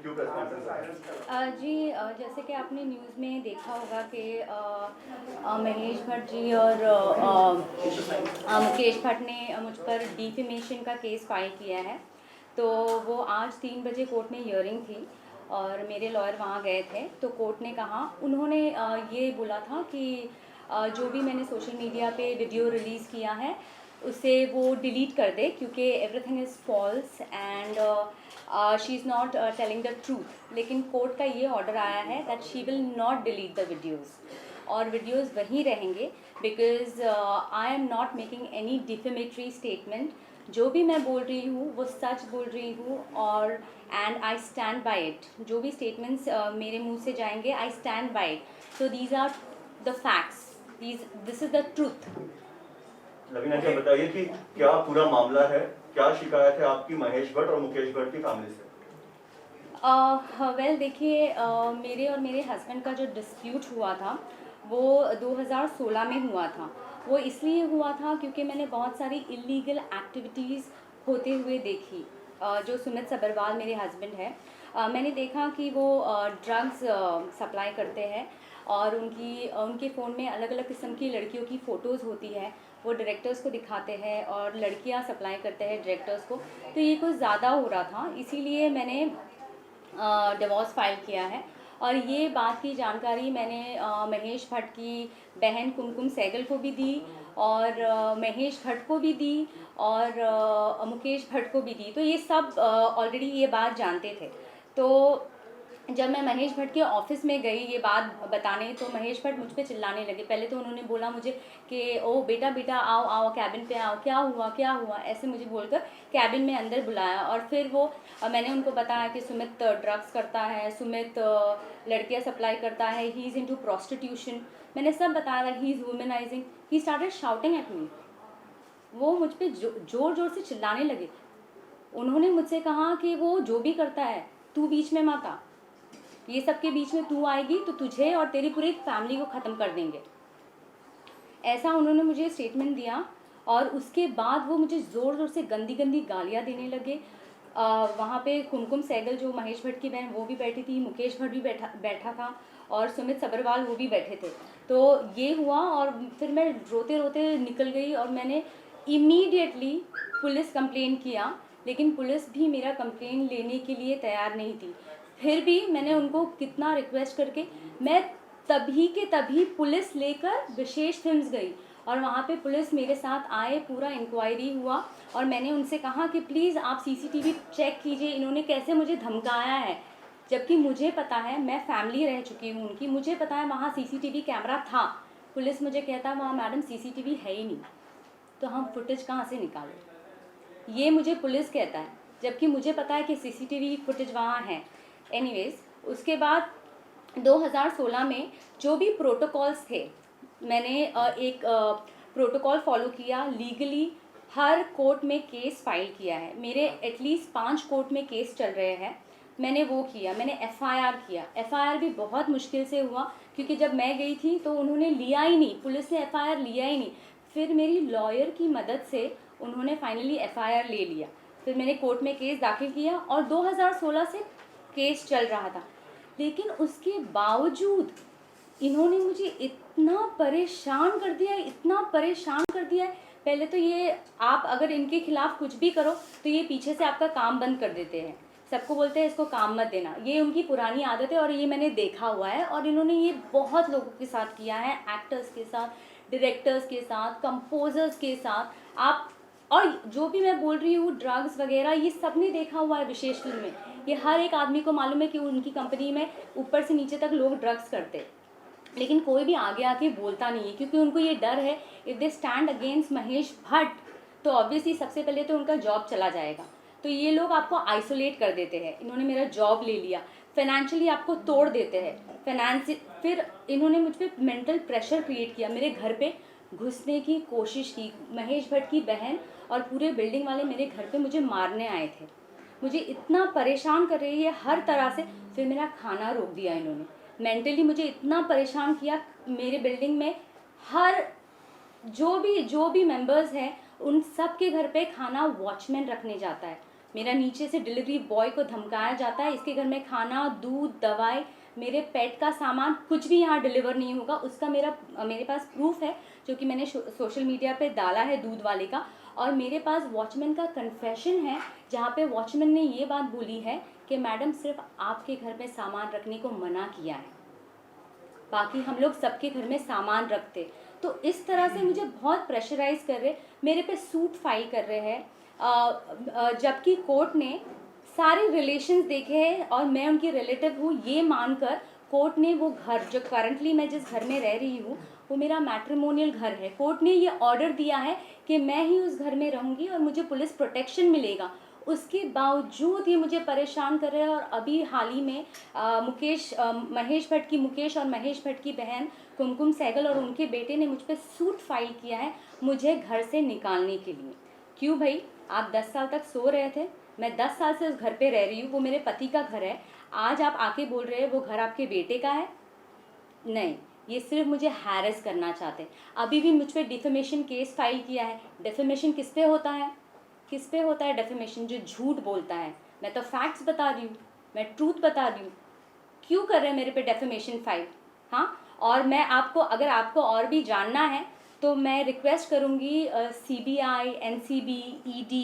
क्यों press conference? जी जैसे कि आपने न्यूज़ में देखा होगा कि महेश भट्ट जी और मुकेश भट्ट ने मुझ पर डिफेमेशन का केस फाइल किया है। तो वो आज 3 बजे कोर्ट में हियरिंग थी और मेरे लॉयर वहाँ गए थे। तो कोर्ट ने कहा, उन्होंने ये बोला था कि जो भी मैंने सोशल मीडिया पे वीडियो रिलीज़ किया है उसे वो डिलीट कर दे, क्योंकि everything is false and she is not telling the truth. लेकिन कोर्ट का ये ऑर्डर आया है that she will not delete the videos, और वीडियोज़ वहीं रहेंगे, because I am not making any defamatory statement. जो भी मैं बोल रही हूँ वो सच बोल रही हूँ, और and I stand by it. जो भी स्टेटमेंट्स मेरे मुंह से जाएंगे, I stand by it. So these are the facts, this is the truth. Lavina ji, बताइए कि क्या पूरा मामला है, क्या शिकायत है आपकी महेश भट्ट और मुकेश भट्ट की फैमिली से? वेल देखिए, मेरे और मेरे हस्बैंड का जो डिस्प्यूट हुआ था वो 2016 में हुआ था। वो इसलिए हुआ था क्योंकि मैंने बहुत सारी इलीगल एक्टिविटीज़ होते हुए देखी। जो सुमित सब्रवाल मेरे हस्बैंड है, मैंने देखा कि वो ड्रग्स सप्लाई करते हैं, और उनके फ़ोन में अलग अलग किस्म की लड़कियों की फ़ोटोज़ होती है। वो डायरेक्टर्स को दिखाते हैं और लड़कियां सप्लाई करते हैं डायरेक्टर्स को। तो ये कुछ ज़्यादा हो रहा था, इसीलिए मैंने डिवोर्स फाइल किया है। और ये बात की जानकारी मैंने महेश भट्ट की बहन कुमकुम सहगल को भी दी, और महेश भट्ट को भी दी, और मुकेश भट्ट को भी दी। तो ये सब ऑलरेडी ये बात जानते थे। तो जब मैं महेश भट्ट के ऑफिस में गई ये बात बताने, तो महेश भट्ट मुझ पे चिल्लाने लगे। पहले तो उन्होंने बोला मुझे कि ओ बेटा बेटा आओ आओ कैबिन पे आओ, क्या हुआ ऐसे मुझे बोलकर कैबिन में अंदर बुलाया। और फिर वो मैंने उनको बताया कि सुमित ड्रग्स करता है, सुमित लड़कियां सप्लाई करता है, ही इज़ इनटू प्रोस्टिट्यूशन। मैंने सब बताया, he is womanising. He started shouting at me. वो मुझ पे जोर जोर से चिल्लाने लगे। उन्होंने मुझसे कहा कि वो जो भी करता है तू बीच में मत आ, ये सब के बीच में तू आएगी तो तुझे और तेरी पूरी फैमिली को ख़त्म कर देंगे, ऐसा उन्होंने मुझे स्टेटमेंट दिया। और उसके बाद वो मुझे ज़ोर ज़ोर से गंदी गंदी गालियाँ देने लगे। वहाँ पे कुमकुम सहगल जो महेश भट्ट की बहन वो भी बैठी थी, मुकेश भट्ट भी बैठा था, और सुमित सब्रवाल वो भी बैठे थे। तो ये हुआ, और फिर मैं रोते रोते निकल गई, और मैंने इमीडिएटली पुलिस कंप्लेन किया। लेकिन पुलिस भी मेरा कंप्लेन लेने के लिए तैयार नहीं थी। फिर भी मैंने उनको कितना रिक्वेस्ट करके मैं तभी के तभी पुलिस लेकर विशेष फिल्म्स गई, और वहाँ पे पुलिस मेरे साथ आए, पूरा इंक्वायरी हुआ। और मैंने उनसे कहा कि प्लीज़ आप सीसीटीवी चेक कीजिए, इन्होंने कैसे मुझे धमकाया है। जबकि मुझे पता है, मैं फैमिली रह चुकी हूँ उनकी, मुझे पता है वहाँ सीसीटीवी कैमरा था। पुलिस मुझे कहता वहाँ मैडम सीसीटीवी है ही नहीं, तो हम फुटेज कहाँ से निकालें, ये मुझे पुलिस कहता है, जबकि मुझे पता है कि सीसीटीवी फुटेज वहाँ है। एनीवेज उसके बाद 2016 में जो भी प्रोटोकॉल्स थे, मैंने एक प्रोटोकॉल फॉलो किया लीगली। हर कोर्ट में केस फाइल किया है, मेरे एटलीस्ट 5 कोर्ट में केस चल रहे हैं। मैंने वो किया, मैंने एफआईआर किया। एफआईआर भी बहुत मुश्किल से हुआ, क्योंकि जब मैं गई थी तो उन्होंने लिया ही नहीं, पुलिस ने एफआईआर लिया ही नहीं। फिर मेरी लॉयर की मदद से उन्होंने फाइनली एफआईआर ले लिया। फिर मैंने कोर्ट में केस दाखिल किया, और 2016 से केस चल रहा था। लेकिन उसके बावजूद इन्होंने मुझे इतना परेशान कर दिया है, इतना परेशान कर दिया है। पहले तो ये, आप अगर इनके खिलाफ कुछ भी करो तो ये पीछे से आपका काम बंद कर देते हैं, सबको बोलते हैं इसको काम मत देना। ये उनकी पुरानी आदत है, और ये मैंने देखा हुआ है, और इन्होंने ये बहुत लोगों के साथ किया है, एक्टर्स के साथ, डायरेक्टर्स के साथ, कंपोजर्स के साथ। आप, और जो भी मैं बोल रही हूँ ड्रग्स वगैरह, ये सब ने देखा हुआ है विशेष फिल्म में। ये हर एक आदमी को मालूम है कि उनकी कंपनी में ऊपर से नीचे तक लोग ड्रग्स करते, लेकिन कोई भी आगे आके बोलता नहीं है, क्योंकि उनको ये डर है if they stand against Mahesh Bhatt तो ऑब्वियसली सबसे पहले तो उनका जॉब चला जाएगा। तो ये लोग आपको आइसोलेट कर देते हैं। इन्होंने मेरा जॉब ले लिया, फाइनेंशियली आपको तोड़ देते हैं, फिर इन्होंने मुझ पर मेंटल प्रेशर क्रिएट किया, मेरे घर पे घुसने की कोशिश की। महेश भट्ट की बहन और पूरे बिल्डिंग वाले मेरे घर पे मुझे मारने आए थे। मुझे इतना परेशान कर रही है हर तरह से। फिर मेरा खाना रोक दिया इन्होंने, मेंटली मुझे इतना परेशान किया। मेरे बिल्डिंग में हर जो भी मेंबर्स हैं उन सब के घर पे खाना वॉचमैन रखने जाता है। मेरा नीचे से डिलीवरी बॉय को धमकाया जाता है, इसके घर में खाना, दूध, दवाई, मेरे पेट का सामान कुछ भी यहाँ डिलीवर नहीं होगा। उसका मेरे पास प्रूफ है जो कि मैंने सोशल मीडिया पे डाला है दूध वाले का। और मेरे पास वॉचमैन का कन्फेशन है जहाँ पे वॉचमैन ने ये बात बोली है कि मैडम सिर्फ आपके घर में सामान रखने को मना किया है, बाकी हम लोग सबके घर में सामान रखते। तो इस तरह से मुझे बहुत प्रेशराइज कर रहे, मेरे पे सूट फाइल कर रहे हैं, जबकि कोर्ट ने सारे रिलेशंस देखे हैं और मैं उनकी रिलेटिव हूँ ये मानकर कोर्ट ने वो घर जो करंटली मैं जिस घर में रह रही हूँ वो मेरा मैट्रिमोनियल घर है, कोर्ट ने ये ऑर्डर दिया है कि मैं ही उस घर में रहूँगी और मुझे पुलिस प्रोटेक्शन मिलेगा। उसके बावजूद ये मुझे परेशान कर रहे हैं। और अभी हाल ही में महेश भट्ट की मुकेश और महेश भट्ट की बहन कुमकुम सहगल और उनके बेटे ने मुझ पर सूट फाइल किया है मुझे घर से निकालने के लिए। क्यों भाई, आप 10 साल तक सो रहे थे, मैं 10 साल से उस घर पे रह रही हूँ, वो मेरे पति का घर है, आज आप आके बोल रहे हैं वो घर आपके बेटे का है? नहीं, ये सिर्फ मुझे हैरेस करना चाहते हैं। अभी भी मुझ पर डिफेमेशन केस फाइल किया है। डिफेमेशन किस पे होता है? किस पे होता है डिफेमेशन? जो झूठ बोलता है। मैं तो फैक्ट्स बता रही हूँ, मैं ट्रूथ बता रही हूँ। क्यों कर रहे हैं मेरे पे डिफेमेशन फाइल? हाँ, और मैं आपको, अगर आपको और भी जानना है तो मैं रिक्वेस्ट करूँगी CBI, NCB, ED,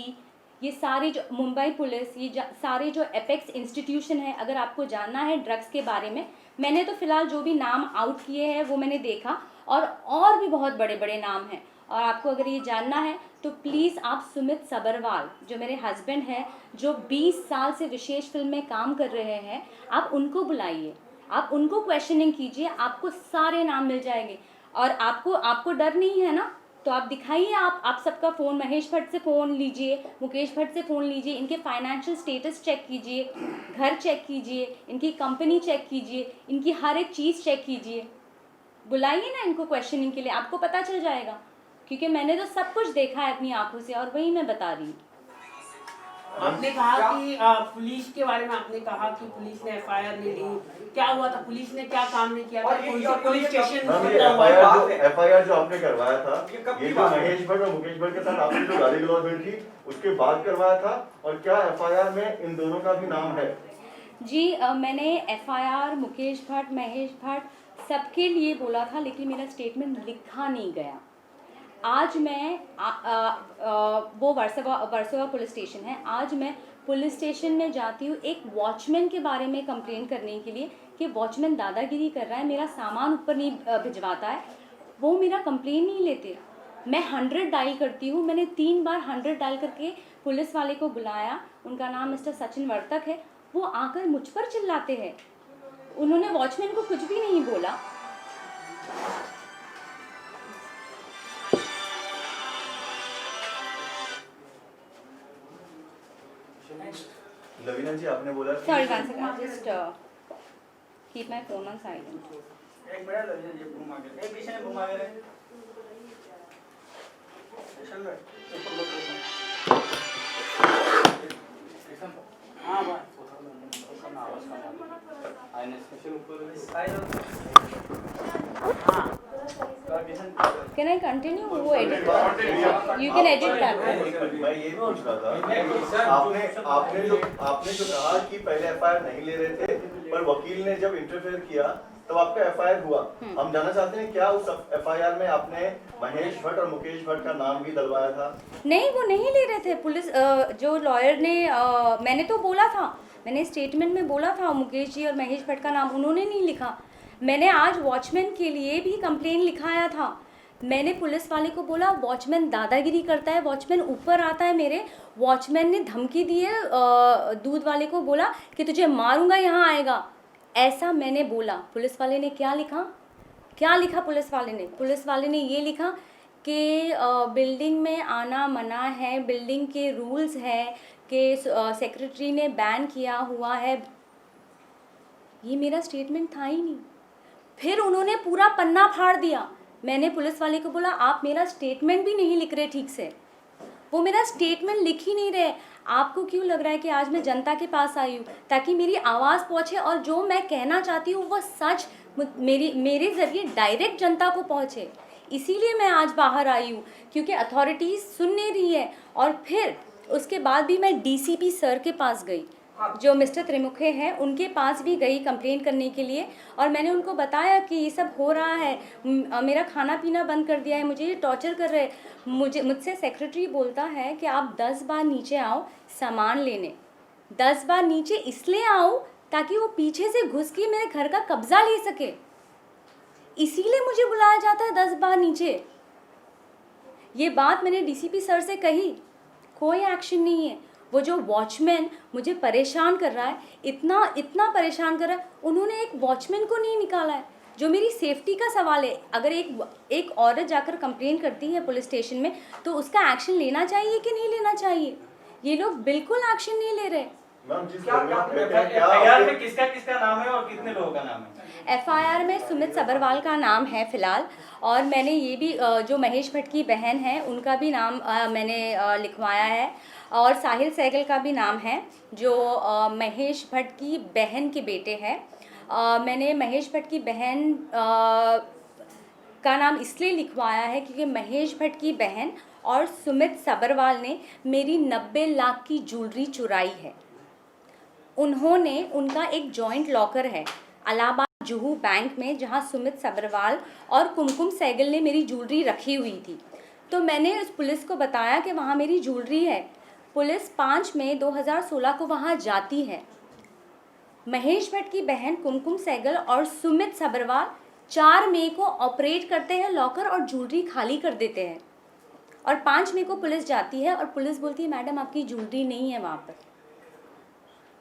ये सारी जो मुंबई पुलिस, ये सारे जो एपेक्स इंस्टीट्यूशन है, अगर आपको जानना है ड्रग्स के बारे में, मैंने तो फ़िलहाल जो भी नाम आउट किए हैं वो मैंने देखा, और भी बहुत बड़े बड़े नाम हैं। और आपको अगर ये जानना है तो प्लीज़ आप सुमित सबरवाल जो मेरे हस्बैंड हैं, जो 20 साल से विशेष फिल्म में काम कर रहे हैं, आप उनको बुलाइए, आप उनको क्वेश्चनिंग कीजिए, आपको सारे नाम मिल जाएंगे। और आपको डर नहीं है ना, तो आप दिखाइए, आप सबका फ़ोन, महेश भट्ट से फ़ोन लीजिए, मुकेश भट्ट से फ़ोन लीजिए, इनके फाइनेंशियल स्टेटस चेक कीजिए, घर चेक कीजिए, इनकी कंपनी चेक कीजिए, इनकी हर एक चीज़ चेक कीजिए। बुलाइए ना इनको क्वेश्चनिंग के लिए, आपको पता चल जाएगा, क्योंकि मैंने तो सब कुछ देखा है अपनी आंखों से और वही मैं बता रही हूँ। आपने कहा कि पुलिस के बारे में आपने कहा कि पुलिस ने FIR नहीं ली, क्या हुआ था? पुलिस ने क्या काम नहीं किया था? कौन से पुलिस स्टेशन FIR जो आपने करवाया था, ये जो महेश भट्ट और मुकेश भट्ट के साथ आपने जो गाली गलौज हुई थी उसके बाद करवाया था, और क्या FIR में इन दोनों का भी नाम है? जी, मैंने FIR मुकेश भट्ट, महेश भट्ट सबके लिए बोला था, लेकिन मेरा स्टेटमेंट लिखा नहीं गया। आज मैं वो वर्सोवा पुलिस स्टेशन है, आज मैं पुलिस स्टेशन में जाती हूँ एक वॉचमैन के बारे में कंप्लेन करने के लिए कि वॉचमैन दादागिरी कर रहा है, मेरा सामान ऊपर नहीं भिजवाता है, वो मेरा कंप्लेन नहीं लेते। मैं 100 डायल करती हूँ, मैंने 3 बार 100 डायल करके पुलिस वाले को बुलाया, उनका नाम मिस्टर सचिन वर्तक है, वो आकर मुझ पर चिल्लाते हैं, उन्होंने वॉचमैन को कुछ भी नहीं बोला। लवीना जी, आपने बोला कि Sorry, one second. I'll just keep my phone on silent. एक मिनट लवीना जी, घूम आ गए, एक पीछे में घूम आ गए, स्टेशन में ऊपर लोग हाँ बस उसका नाम उसका आईने स्टेशन ऊपर हाँ Can I continue? वो edit कर, you can edit that. मैं ये पूछ रहा था, आपने जो कहा कि पहले FIR नहीं ले रहे थे, पर वकील ने जब इंटरफेयर किया तब आपका FIR हुआ। हम जानना चाहते हैं क्या उस FIR में आपने महेश भट्ट और मुकेश भट्ट का नाम भी डलवाया था? नहीं, वो नहीं ले रहे थे। पुलिस जो लॉयर ने, मैंने तो बोला था, मैंने स्टेटमेंट में बोला था मुकेश जी और महेश भट्ट का नाम, उन्होंने नहीं लिखा। मैंने आज वॉचमैन के लिए भी कंप्लेन लिखाया था, मैंने पुलिस वाले को बोला वॉचमैन दादागिरी करता है, वॉचमैन ऊपर आता है मेरे, वॉचमैन ने धमकी दी है, दूध वाले को बोला कि तुझे मारूंगा, यहाँ आएगा, ऐसा मैंने बोला। पुलिस वाले ने क्या लिखा पुलिस वाले ने ये लिखा कि बिल्डिंग में आना मना है, बिल्डिंग के रूल्स है कि सेक्रेटरी ने बैन किया हुआ है। ये मेरा स्टेटमेंट था ही नहीं। फिर उन्होंने पूरा पन्ना फाड़ दिया। मैंने पुलिस वाले को बोला आप मेरा स्टेटमेंट भी नहीं लिख रहे ठीक से, वो मेरा स्टेटमेंट लिख ही नहीं रहे। आपको क्यों लग रहा है कि आज मैं जनता के पास आई हूँ ताकि मेरी आवाज़ पहुँचे और जो मैं कहना चाहती हूँ वो सच मेरे ज़रिए डायरेक्ट जनता को पहुँचे? इसीलिए मैं आज बाहर आई हूँ, क्योंकि अथॉरिटीज़ सुन नहीं रही है। और फिर उसके बाद भी मैं डीसीपी सर के पास गई, जो मिस्टर त्रिमुखे हैं उनके पास भी गई कंप्लेन करने के लिए, और मैंने उनको बताया कि ये सब हो रहा है, मेरा खाना पीना बंद कर दिया है, मुझे ये टॉर्चर कर रहे हैं। मुझसे सेक्रेटरी बोलता है कि आप 10 बार नीचे आओ सामान लेने, 10 बार नीचे इसलिए आओ ताकि वो पीछे से घुस के मेरे घर का कब्जा ले सके, इसीलिए मुझे बुलाया जाता है 10 बार नीचे। ये बात मैंने डीसीपी सर से कही, कोई एक्शन नहीं है। वो जो वॉचमैन मुझे परेशान कर रहा है, इतना परेशान कर रहा है, उन्होंने एक वॉचमैन को नहीं निकाला है। जो मेरी सेफ्टी का सवाल है, अगर एक औरत जाकर कंप्लेन करती है पुलिस स्टेशन में तो उसका एक्शन लेना चाहिए कि नहीं लेना चाहिए? ये लोग बिल्कुल एक्शन नहीं ले रहे। मैम जिस एफआईआर में किसका किसका नाम है और कितने लोगों का नाम है? एफआईआर में सुमित सबरवाल का नाम है फ़िलहाल, और मैंने ये भी जो महेश भट्ट की बहन है उनका भी नाम मैंने लिखवाया है, और साहिल सहगल का भी नाम है जो महेश भट्ट की बहन के बेटे हैं। मैंने महेश भट्ट की बहन का नाम इसलिए लिखवाया है क्योंकि महेश भट्ट की बहन और सुमित सबरवाल ने मेरी 90 लाख की ज्वेलरी चुराई है। उन्होंने, उनका एक जॉइंट लॉकर है इलाहाबाद जुहू बैंक में, जहां सुमित सबरवाल और कुमकुम सहगल ने मेरी ज्वेलरी रखी हुई थी। तो मैंने उस पुलिस को बताया कि वहां मेरी ज्वेलरी है। पुलिस 5 मई 2016 को वहां जाती है। महेश भट्ट की बहन कुमकुम सहगल और सुमित सबरवाल 4 मई को ऑपरेट करते हैं लॉकर और ज्वेलरी खाली कर देते हैं, और 5 मई को पुलिस जाती है और पुलिस बोलती है मैडम आपकी ज्वेलरी नहीं है वहाँ पर।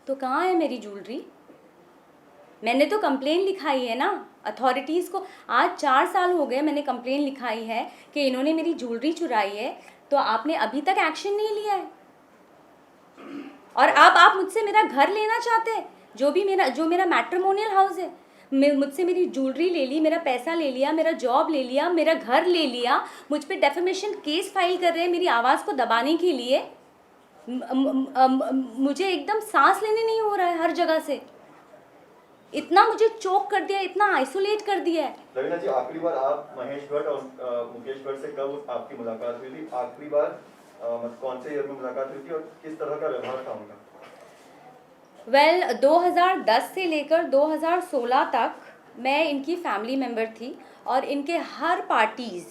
तो कहाँ है मेरी ज्वेलरी? मैंने तो कंप्लेन लिखाई है ना अथॉरिटीज़ को। आज 4 साल हो गए मैंने कंप्लेन लिखाई है कि इन्होंने मेरी ज्वेलरी चुराई है, तो आपने अभी तक एक्शन नहीं लिया है। और अब आप मुझसे मेरा घर लेना चाहते हैं, जो मेरा मैट्रिमोनियल हाउस है। मुझसे मेरी ज्वेलरी ले ली, मेरा पैसा ले लिया, मेरा जॉब ले लिया, मेरा घर ले लिया, मुझ पे डेफेमेशन केस फाइल कर रहे हैं मेरी आवाज़ को दबाने के लिए। मुझे एकदम सांस लेने नहीं हो रहा है हर जगह से। इतना मुझे चोक कर दिया, इतना आइसोलेट कर दिया है। रवीना जी, आखिरी बार आप महेश भट्ट और मुकेश भट्ट से कब आपकी मुलाकात हुई थी? आखिरी बार कौन से ईयर में मुलाकात हुई थी और किस तरह का व्यवहार था उनका? 2010 से लेकर 2016 तक मैं इनकी फैमिली मेम्बर थी, और इनके हर पार्टीज़,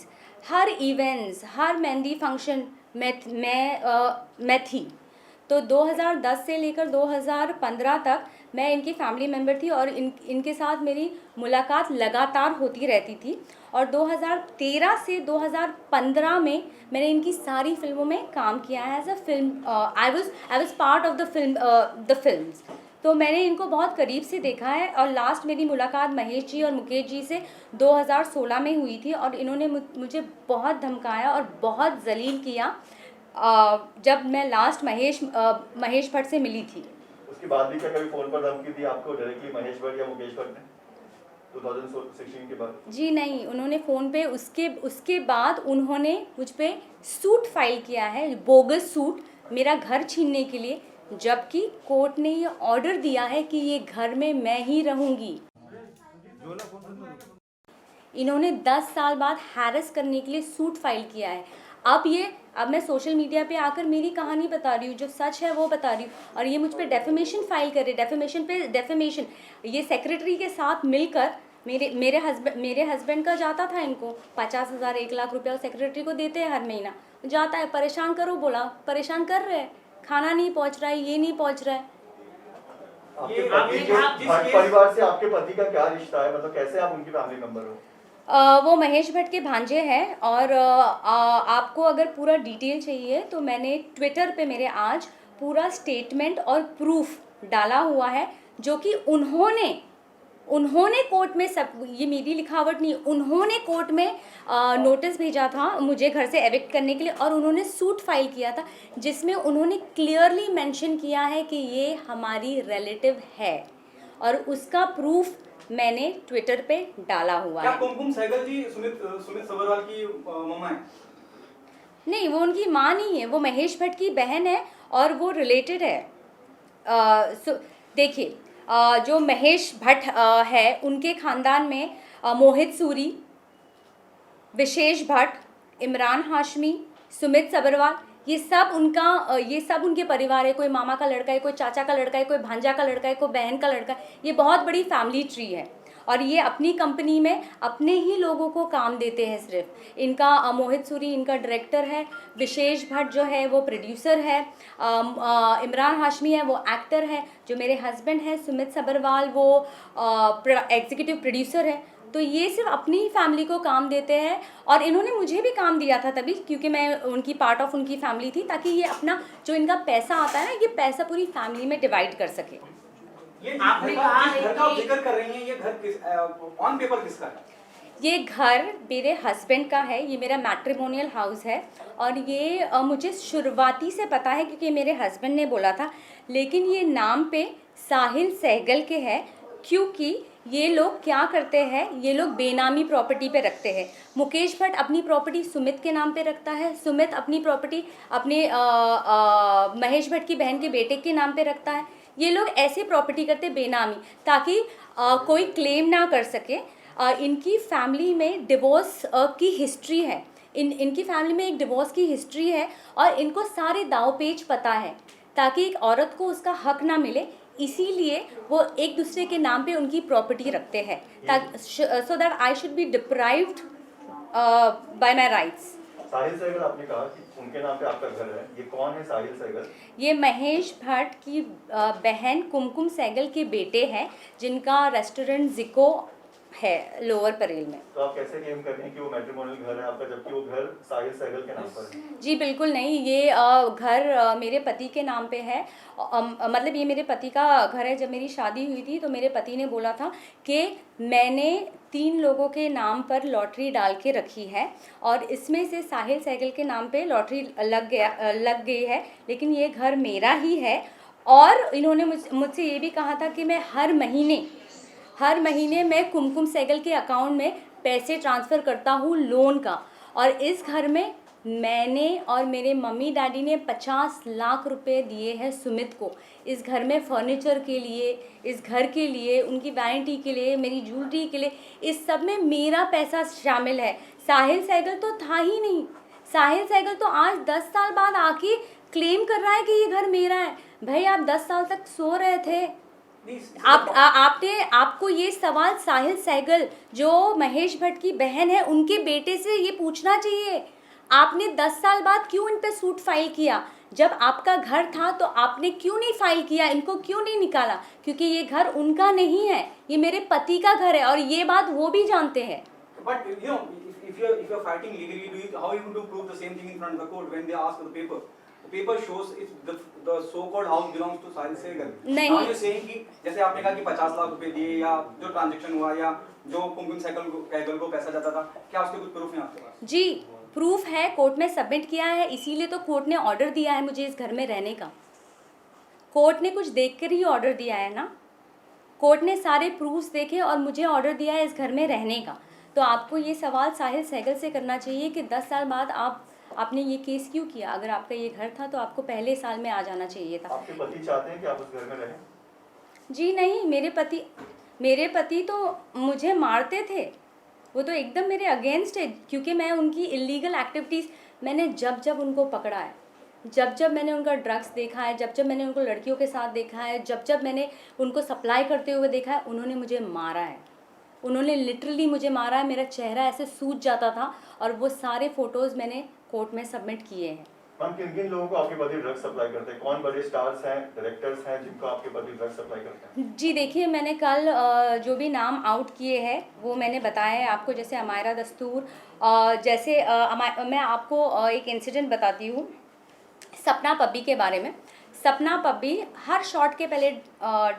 हर इवेंट्स, हर मेहंदी फंक्शन मैं थी। तो 2010 से लेकर 2015 तक मैं इनकी फैमिली मेम्बर थी, और इनके साथ मेरी मुलाकात लगातार होती रहती थी। और 2013 से 2015 में मैंने इनकी सारी फिल्मों में काम किया है as a film. I was part of the films. तो मैंने इनको बहुत करीब से देखा है, और लास्ट मेरी मुलाकात महेश जी और मुकेश जी से 2016 में हुई थी, और इन्होंने मुझे बहुत धमकाया और बहुत जलील किया जब मैं लास्ट महेश भट्ट से मिली थी। उसके बाद भी क्या कभी फोन पर धमकी दी आपको डायरेक्टली महेश भट्ट या मुकेश भट्ट ने 2016 के बाद? जी नहीं, उन्होंने फ़ोन पे उसके बाद उन्होंने मुझ पे सूट फाइल किया है, बोगस सूट, मेरा घर छीनने के लिए, जबकि कोर्ट ने ये ऑर्डर दिया है कि ये घर में मैं ही रहूँगी। इन्होंने 10 साल बाद हैरेस करने के लिए सूट फाइल किया है। अब मैं सोशल मीडिया पे आकर मेरी कहानी बता रही हूँ, जो सच है वो बता रही हूँ, और ये मुझ पे डेफेमेशन फाइल कर रहे, डेफेमेशन पे डेफेमेशन। ये सेक्रेटरी के साथ मिलकर मेरे हस्बैंड का जाता था इनको 50,000 1 लाख रुपया सेक्रेटरी को देते हैं हर महीना, जाता है, परेशान करो बोला, परेशान कर रहे हैं, खाना नहीं पहुँच रहा है, ये नहीं पहुँच रहा है। आपके पति जो भट्ट परिवार से आपके पति का क्या रिश्ता है, मतलब कैसे आप उनकी फैमिली मेंबर हो? वो महेश भट्ट के भांजे हैं, और आपको अगर पूरा डिटेल चाहिए तो मैंने ट्विटर पे मेरे आज पूरा स्टेटमेंट और प्रूफ डाला हुआ है, जो कि उन्होंने कोर्ट में, सब ये मेरी लिखावट नहीं, उन्होंने कोर्ट में नोटिस भेजा था मुझे घर से एविक्ट करने के लिए, और उन्होंने सूट फाइल किया था जिसमें उन्होंने क्लियरली मेंशन किया है कि ये हमारी रिलेटिव है, और उसका प्रूफ मैंने ट्विटर पे डाला हुआ है। क्या कुमकुम सहगल जी सुमित सबरवाल की मम्मा है? नहीं, वो उनकी माँ नहीं है, वो महेश भट्ट की बहन है, और वो रिलेटेड है। देखिए, जो महेश भट्ट है उनके ख़ानदान में मोहित सूरी, विशेष भट्ट, इमरान हाशमी, सुमित सबरवाल, ये सब उनके परिवार है, कोई मामा का लड़का है, कोई चाचा का लड़का है, कोई भांजा का लड़का है, कोई बहन का लड़का है। ये बहुत बड़ी फैमिली ट्री है और ये अपनी कंपनी में अपने ही लोगों को काम देते हैं सिर्फ। इनका मोहित सूरी इनका डायरेक्टर है, विशेष भट्ट जो है वो प्रोड्यूसर है, इमरान हाशमी है वो एक्टर है, जो मेरे हस्बैंड हैं सुमित सबरवाल वो एग्जीक्यूटिव प्रोड्यूसर है। तो ये सिर्फ अपनी ही फैमिली को काम देते हैं और इन्होंने मुझे भी काम दिया था तभी, क्योंकि मैं उनकी पार्ट ऑफ उनकी फैमिली थी, ताकि ये अपना जो इनका पैसा आता है ना, ये पैसा पूरी फैमिली में डिवाइड कर सके। ये आपने कहा है जिस घर का आप कि- जिक्र कर रही हैं, ये घर किस ऑन पेपर किसका है? ये घर मेरे हस्बैंड का है, ये मेरा मैट्रिमोनियल हाउस है और ये मुझे शुरुआती से पता है क्योंकि मेरे हस्बैंड ने बोला था, लेकिन ये नाम पे साहिल सहगल के है क्योंकि ये लोग क्या करते हैं, ये लोग बेनामी प्रॉपर्टी पे रखते हैं। मुकेश भट्ट अपनी प्रॉपर्टी सुमित के नाम पे रखता है, सुमित अपनी प्रॉपर्टी अपने महेश भट्ट की बहन के बेटे के नाम पे रखता है। ये लोग ऐसे प्रॉपर्टी करते बेनामी ताकि कोई क्लेम ना कर सके। इनकी फैमिली में डिवोर्स की हिस्ट्री है, इनकी फैमिली में एक डिवोर्स की हिस्ट्री है और इनको सारे दाव पेच पता है ताकि एक औरत को उसका हक ना मिले, इसीलिए वो एक दूसरे के नाम पे उनकी प्रॉपर्टी रखते हैं ताकि so that I should be deprived by my rights. Sahil Sehgal आपने कहा कि उनके नाम पे आपका घर है, ये कौन है साहिल सहगल? ये महेश भट्ट की बहन कुमकुम सहगल के बेटे हैं जिनका रेस्टोरेंट जिको है लोअर परेल में। तो आप कैसे क्लेम कर रहे हैं कि वो मैट्रिमोनियल घर है आपका, जबकि वो घर साहिल सहगल के नाम पर है? जी बिल्कुल नहीं, ये घर मेरे पति के नाम पे है। मतलब ये मेरे पति का घर है। जब मेरी शादी हुई थी तो मेरे पति ने बोला था कि मैंने 3 लोगों के नाम पर लॉटरी डाल के रखी है और इसमें से साहिल सहगल के नाम पे लॉटरी लग गई है, लेकिन ये घर मेरा ही है। और इन्होंने मुझसे ये भी कहा था कि मैं हर महीने मैं कुमकुम सहगल के अकाउंट में पैसे ट्रांसफ़र करता हूँ लोन का। और इस घर में मैंने और मेरे मम्मी डैडी ने 50 लाख रुपए दिए हैं सुमित को, इस घर में फर्नीचर के लिए, इस घर के लिए, उनकी वैनिटी के लिए, मेरी ज्वेलरी के लिए, इस सब में मेरा पैसा शामिल है। साहिल सहगल तो था ही नहीं। साहिल सहगल तो आज 10 साल बाद आके क्लेम कर रहा है कि ये घर मेरा है। भाई आप 10 साल तक सो रहे थे। आपको ये सवाल साहिल सहगल जो महेश भट्ट की बहन है उनके बेटे से ये पूछना चाहिए। आपने 10 साल बाद क्यों इन पे सूट फाइल किया? जब आपका घर था तो आपने क्यों नहीं फाइल किया, इनको क्यों नहीं निकाला? क्योंकि ये घर उनका नहीं है, ये मेरे पति का घर है और ये बात वो भी जानते हैं। But you know, if you're fighting legally, how are you going to prove the same thing in front of the court when they ask for the paper? The paper shows it's the so-called house belongs to Sahil Sehgal. नहीं। Now you're saying कि जैसे आपने कहा कि 50 लाख रुपए दिए या जो ट्रांजैक्शन हुआ या जो कुमकुम सहगल को पैसा जाता था, क्या उसके कुछ प्रूफ है आपके पास? जी प्रूफ है, कोर्ट में सबमिट किया है, इसीलिए तो कोर्ट ने ऑर्डर दिया है मुझे इस घर में रहने का। कोर्ट ने कुछ देख कर ही ऑर्डर दिया है ना, कोर्ट ने सारे प्रूफ्स देखे और मुझे ऑर्डर दिया है इस घर में रहने का। तो आपको ये सवाल साहिल सहगल से करना चाहिए कि 10 साल बाद आपने ये केस क्यों किया? अगर आपका ये घर था तो आपको पहले साल में आ जाना चाहिए था। आपके पति चाहते हैं कि आप उस घर में रहें? जी नहीं, मेरे पति तो मुझे मारते थे, वो तो एकदम मेरे अगेंस्ट है, क्योंकि मैं उनकी इलीगल एक्टिविटीज़ मैंने जब उनको पकड़ा है, जब मैंने उनका ड्रग्स देखा है, जब मैंने उनको लड़कियों के साथ देखा है, जब मैंने उनको सप्लाई करते हुए देखा है, उन्होंने मुझे मारा है। उन्होंने लिटरली मुझे मारा है, मेरा चेहरा ऐसे सूज जाता था और वो सारे फ़ोटोज़ मैंने कोर्ट में सबमिट किए हैं। मैम किन लोगों को आपके पति ड्रग्स सप्लाई करते हैं? कौन बड़े स्टार्स हैं, डायरेक्टर्स हैं जिनको आपके पति ड्रग्स सप्लाई करते हैं? जी देखिए, मैंने कल जो भी नाम आउट किए हैं वो मैंने बताया है आपको, जैसे अमायरा दस्तूर, जैसे मैं आपको एक इंसिडेंट बताती हूँ सपना पब्बी के बारे में। सपना पब्बी हर शॉट के पहले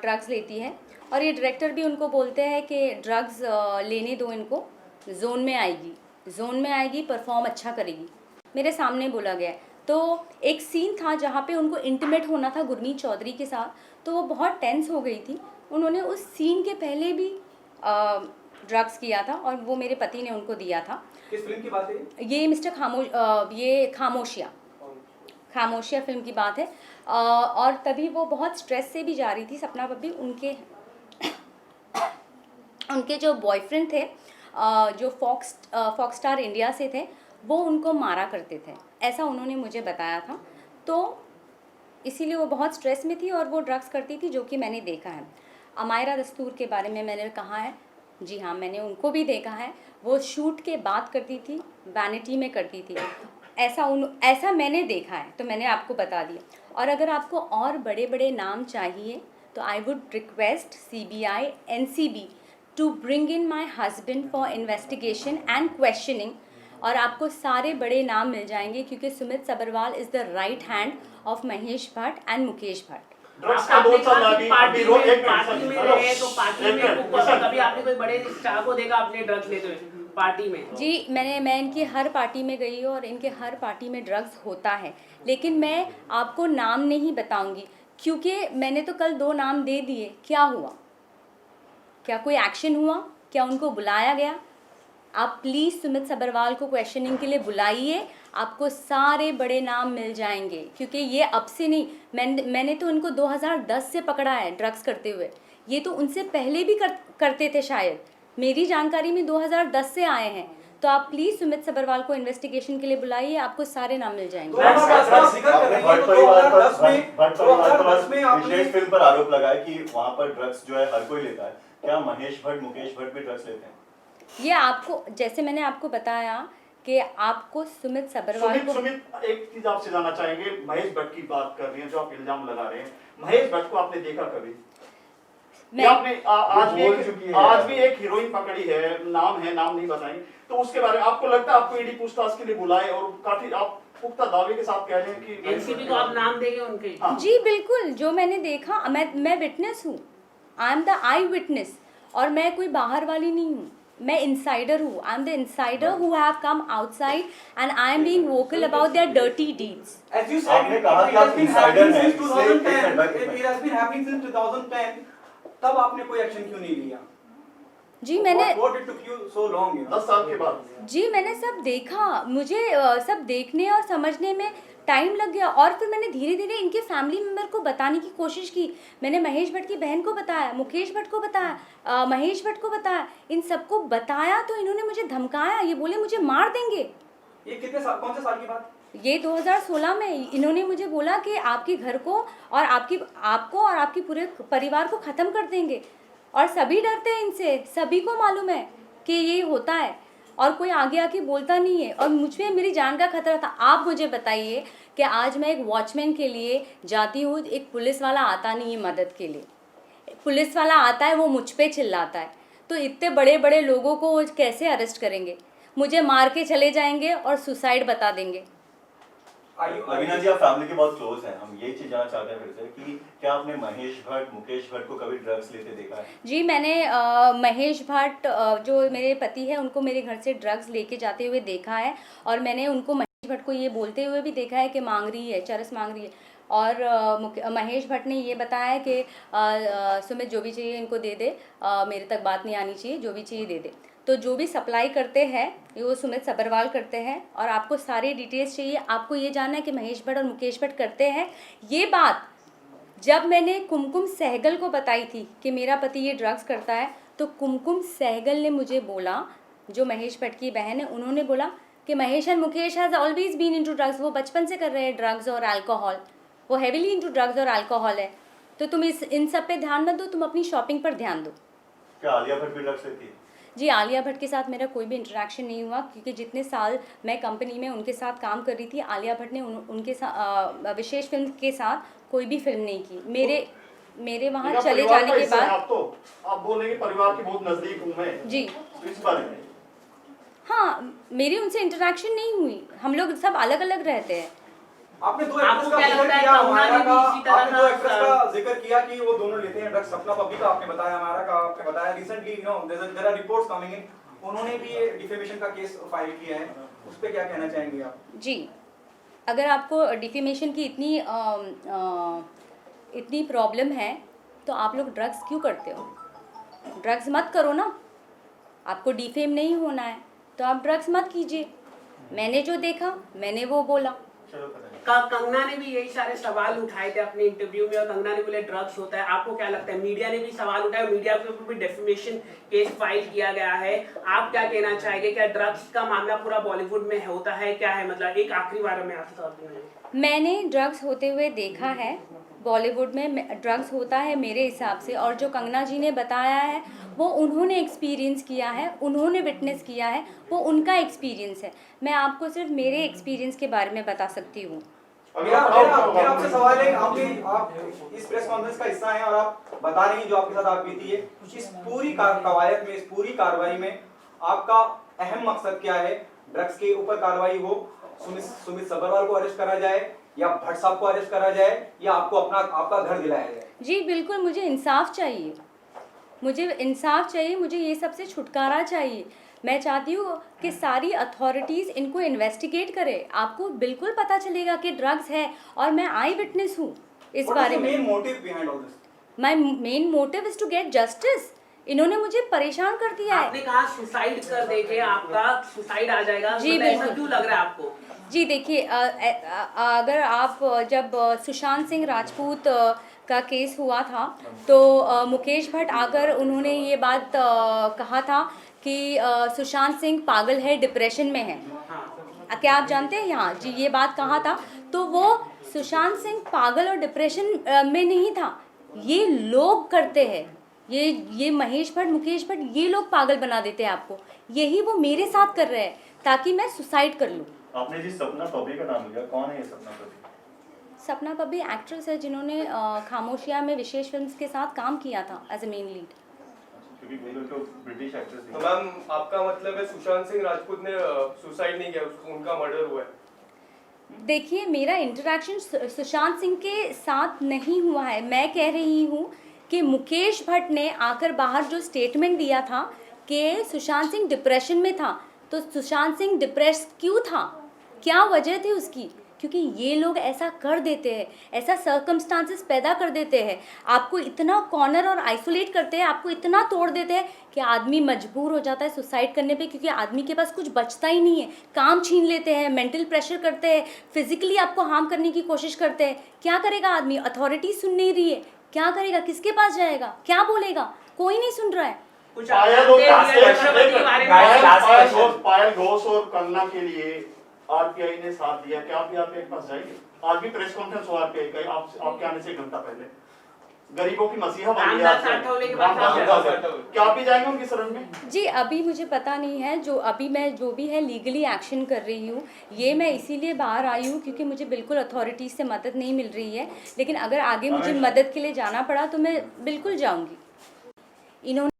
ड्रग्स लेती है और ये डायरेक्टर भी उनको बोलते हैं कि ड्रग्स लेने दो इनको, जोन में आएगी, परफॉर्म अच्छा करेगी। मेरे सामने बोला गया। तो एक सीन था जहाँ पे उनको इंटीमेट होना था गुरमीत चौधरी के साथ, तो वो बहुत टेंस हो गई थी। उन्होंने उस सीन के पहले भी ड्रग्स किया था और वो मेरे पति ने उनको दिया था। किस फिल्म की बात है ये खामोशिया फिल्म की बात है। और तभी वो बहुत स्ट्रेस से भी जा रही थी सपना पब्बी। उनके जो बॉयफ्रेंड थे जो फॉक्स स्टार इंडिया से थे, वो उनको मारा करते थे। ऐसा उन्होंने मुझे बताया था। तो इसीलिए वो बहुत स्ट्रेस में थी और वो ड्रग्स करती थी, जो कि मैंने देखा है। अमायरा दस्तूर के बारे में मैंने कहा है, जी हाँ, मैंने उनको भी देखा है। वो शूट के बाद करती थी, वैनिटी में करती थी, ऐसा मैंने देखा है, तो मैंने आपको बता दिया। और अगर आपको और बड़े बड़े नाम चाहिए तो I would request CBI NCB to bring in my husband for investigation and questioning, और आपको सारे बड़े नाम मिल जाएंगे, क्योंकि Sumit Sabharwal is the right hand of Mahesh Bhatt and Mukesh Bhatt. Drugs का आपने दो साल कहा कि अभी पार्टी रो में एक पार्टी में रहे तो पार्टी में कभी आपने कोई बड़े स्टार को देखा अपने ड्रग्स लेते हुए पार्टी में? जी, मैं इनकी हर पार्टी में गई हूँ और इनके हर पार्टी में ड्रग्स होता है, लेकिन मैं आपको नाम नहीं बताऊंगी, क्योंकि मैंने तो कल 2 नाम दे दिए। क्या हुआ? क्या कोई एक्शन हुआ? क्या उनको बुलाया गया? आप प्लीज़ सुमित सब्रवाल को क्वेश्चनिंग के लिए बुलाइए, आपको सारे बड़े नाम मिल जाएंगे, क्योंकि ये अब से नहीं, मैंने तो इनको 2010 से पकड़ा है ड्रग्स करते हुए। ये तो उनसे पहले भी करते थे शायद, मेरी जानकारी में 2010 से आए हैं। तो आप प्लीज़ सुमित सब्रवाल को इन्वेस्टिगेशन के लिए बुलाइए, आपको सारे नाम मिल जाएंगे। 2010 का जिक्र कर रही है, तो 2010 में आपने विशेष फिल्म पर आरोप लगाया कि वहाँ पर ड्रग्स जो है हर कोई लेता है। क्या महेश भट्ट, मुकेश भट्ट भी ड्रग्स लेते हैं? ये आपको, जैसे मैंने आपको बताया कि आपको सुमित सब्रवाल को, सुमित एक चीज आपसे जानना चाहेंगे, महेश भट्ट की बात कर रही हैं जो आप इल्जाम लगा रहे हैं, महेश भट्ट को आपने देखा कभी? मैं आपने बोल चुकी है। आज भी एक हीरोइन पकड़ी है, नाम नहीं बताएंगे, तो उसके बारे में आपको लगता है आपको ईडी पूछताछ के लिए बुलाए, और काफी आप पुख्ता दावे के साथ कह रहे हैं कि एनसीबी को आप नाम देंगे उनके? हाँ। जी बिल्कुल, जो मैंने देखा, मैं विटनेस हूँ, I am the I witness, और मैं कोई बाहर वाली नहीं हूँ, मैं इंसाइडर हूँ। I am the insider who have come outside and I am being vocal about their dirty deeds. As you said, आपने कहा it कि has आप been insider happening हैं, since 2010. इसलिए It has been happening since 2010. तब आपने कोई action क्यों नहीं लिया? जी मैंने What it took you so long? 10 साल के बाद जी मैंने सब देखा, मुझे सब देखने और समझने में टाइम लग गया, और फिर मैंने धीरे धीरे इनके फैमिली मेम्बर को बताने की कोशिश की। मैंने महेश भट्ट की बहन को बताया, मुकेश भट्ट को बताया, महेश भट्ट को बताया, इन सबको बताया, तो इन्होंने मुझे धमकाया, ये बोले मुझे मार देंगे। ये कितने साल, कौन से साल की बात? ये 2016 में इन्होंने मुझे बोला कि आपके घर को और आपको और आपके पूरे परिवार को ख़त्म कर देंगे, और सभी डरते हैं इनसे, सभी को मालूम है कि ये होता है, और कोई आगे आके बोलता नहीं है, और मुझ पे मेरी जान का खतरा था। आप मुझे बताइए कि आज मैं एक वॉचमैन के लिए जाती हूँ, एक पुलिस वाला आता नहीं है मदद के लिए, पुलिस वाला आता है वो मुझ पे चिल्लाता है, तो इतने बड़े बड़े लोगों को वो कैसे अरेस्ट करेंगे? मुझे मार के चले जाएंगे और सुसाइड बता देंगे। लवीना जी, आप फैमिली के बहुत क्लोज हैं, हम यही चीज जानना चाहते हैं फिर से कि क्या आपने महेश भट्ट, मुकेश भट्ट को कभी ड्रग्स लेते देखा है? जी मैंने महेश भट्ट जो मेरे पति है उनको मेरे घर से ड्रग्स लेके जाते हुए देखा है, और मैंने उनको महेश भट्ट को ये बोलते हुए भी देखा है कि मांग रही है, चरस मांग रही है, और महेश भट्ट ने ये बताया है कि सुमित जो भी चाहिए इनको दे दे, मेरे तक बात नहीं आनी चाहिए, जो भी चाहिए दे दे। तो जो भी सप्लाई करते हैं वो सुमित सब्रवाल करते हैं, और आपको सारी डिटेल्स चाहिए, आपको ये जानना है कि महेश भट्ट और मुकेश भट्ट करते हैं। ये बात जब मैंने कुमकुम सहगल को बताई थी कि मेरा पति ये ड्रग्स करता है, तो कुमकुम सहगल ने मुझे बोला, जो महेश भट्ट की बहन है, उन्होंने बोला कि Mahesh and Mukesh has always been into drugs, वो बचपन से कर रहे हैं ड्रग्स और अल्कोहल, वो हैविली इनटू ड्रग्स और अल्कोहल है, तो तुम इन सब पे ध्यान मत दो, तुम अपनी शॉपिंग पर ध्यान दो। क्या आलिया भट्ट भी ड्रग्स लेती है? जी आलिया भट्ट के साथ मेरा कोई भी इंटरेक्शन नहीं हुआ, क्योंकि जितने साल मैं कंपनी में उनके साथ काम कर रही थी, आलिया भट्ट ने उनके साथ विशेष फिल्म के साथ कोई भी फिल्म नहीं की। मेरे वहाँ चले जाने के बाद आप बोलेंगे परिवार के बहुत नजदीक हूँ मैं जी, तो इस बारे में हाँ, मेरी उनसे इंटरेक्शन नहीं हुई, हम लोग सब अलग अलग रहते हैं। आपने दो आपको एक्ट्रेस का क्या जिक्र लगता है किया, कंगना हमारा भी का, इसी तरह आपने दो का एक्ट्रेस का जिक्र किया कि वो दोनों लेते हैं ड्रग्स, सपना पब्बी का आपने बताया, हमारा का आपने बताया, recently you know there are reports coming in, उन्होंने भी ये डिफेमेशन का केस फाइल किया है, उस पे क्या कहना चाहेंगे आप? जी, अगर आपको डिफेमेशन की इतनी प्रॉब्लम है तो आप लोग ड्रग्स क्यों करते हो? ड्रग्स मत करो ना, आपको डिफेम नहीं होना है तो आप ड्रग्स मत कीजिए। मैंने जो देखा मैंने वो बोला। चलो कंगना ने भी यही सारे सवाल उठाए थे अपने इंटरव्यू में, और कंगना ने बोले ड्रग्स होता है। आपको क्या लगता है? मीडिया ने भी सवाल उठाया, मीडिया के ऊपर भी डेफेमेशन केस फाइल किया गया है। आप क्या कहना चाहेंगे? क्या ड्रग्स का मामला पूरा बॉलीवुड में होता है? क्या है मतलब, एक आखिरी बार में आपसे सवाल करना है। मैंने ड्रग्स होते हुए देखा है, बॉलीवुड में ड्रग्स होता है मेरे हिसाब से, और जो कंगना जी ने बताया है वो उन्होंने एक्सपीरियंस किया है, उन्होंने विटनेस किया है, वो उनका एक्सपीरियंस है। मैं आपको सिर्फ मेरे एक्सपीरियंस के बारे में बता सकती हूँ। मेरा आपसे सवाल है, आप इस प्रेस कॉन्फ्रेंस का हिस्सा हैं और आप बता रही हैं जो आपके साथ आप बीती है। इस पूरी कवायद में, इस पूरी कार्रवाई में आपका अहम मकसद क्या है? ड्रग्स के ऊपर कार्रवाई हो, सुमित सब्बरवाल को अरेस्ट करा जाए, या भट्ट साहब को अरेस्ट करा जाए, या आपको आपका घर दिलाया जाए? जी बिल्कुल, मुझे इंसाफ चाहिए, मुझे इंसाफ चाहिए, मुझे ये सबसे छुटकारा चाहिए। मैं चाहती हूँ कि सारी अथॉरिटीज़ इनको इन्वेस्टिगेट करे। आपको बिल्कुल पता चलेगा कि ड्रग्स है, और मैं आई विटनेस हूँ इस बारे में। Main motive behind all this? My main motive is to get justice. इन्होंने मुझे परेशान कर दिया है। आपने कहा सुसाइड कर देंगे, आपका सुसाइड आ जाएगा, जी, मतलब ऐसा बिल्कुल। क्यों लग रहा है आपको? जी देखिए, अगर आप जब सुशांत सिंह राजपूत का केस हुआ था तो मुकेश भट्ट आकर उन्होंने ये बात कहा था कि सुशांत सिंह पागल है, डिप्रेशन में है। क्या आप जानते हैं? यहाँ जी ये बात कहा था। तो वो सुशांत सिंह पागल और डिप्रेशन में नहीं था, ये लोग करते हैं, ये महेश भट्ट, मुकेश भट्ट, ये लोग पागल बना देते हैं आपको। यही वो मेरे साथ कर रहे हैं ताकि मैं सुसाइड कर लूँ। आपने जिस सपना पब्बी का नाम लिया, कौन है ये सपना पब्बी? सपना पब्बी एक्ट्रेस है जिन्होंने खामोशिया में विशेष फिल्म्स के साथ काम किया था एज ए मेन लीड। क्योंकि वो लोग तो ब्रिटिश एक्ट्रेस तो मैम आपका मतलब है सुशांत सिंह राजपूत ने सुसाइड नहीं किया, उनका मर्डर हुआ है? देखिए, मेरा इंटरेक्शन सुशांत सिंह के साथ नहीं हुआ है। मैं कह रही हूँ कि मुकेश भट्ट ने आकर बाहर जो स्टेटमेंट दिया था कि सुशांत सिंह डिप्रेशन में था, तो सुशांत सिंह डिप्रेस क्यों था, क्या वजह थी उसकी? क्योंकि ये लोग ऐसा कर देते हैं, ऐसा सर्कमस्टांसेस पैदा कर देते हैं, आपको इतना कॉर्नर और आइसोलेट करते हैं, आपको इतना तोड़ देते हैं कि आदमी मजबूर हो जाता है सुसाइड करने पे, क्योंकि आदमी के पास कुछ बचता ही नहीं है। काम छीन लेते हैं, मेंटल प्रेशर करते हैं, फिजिकली आपको हार्म करने की कोशिश करते हैं। क्या करेगा आदमी? अथॉरिटी सुन नहीं रही है, क्या करेगा? किसके पास जाएगा? क्या बोलेगा? कोई नहीं सुन रहा है। कुछ पायल घोष और कंगना के लिए आरपीआई ने साथ दिया, क्या आप आरपीआई के पास जाएंगे? आज भी प्रेस कॉन्फ्रेंस हुआ आरपीआई का, आपके आने से एक घंटा पहले। गरीबों की मसीहा बन गया, क्या आप भी जाएंगे उनकी शरण में? जी अभी मुझे पता नहीं है, मैं जो भी है लीगली एक्शन कर रही हूँ। ये मैं इसीलिए बाहर आई हूँ क्योंकि मुझे बिल्कुल अथॉरिटी से मदद नहीं मिल रही है, लेकिन अगर आगे मुझे मदद के लिए जाना पड़ा तो मैं बिल्कुल जाऊँगी। इन्होंने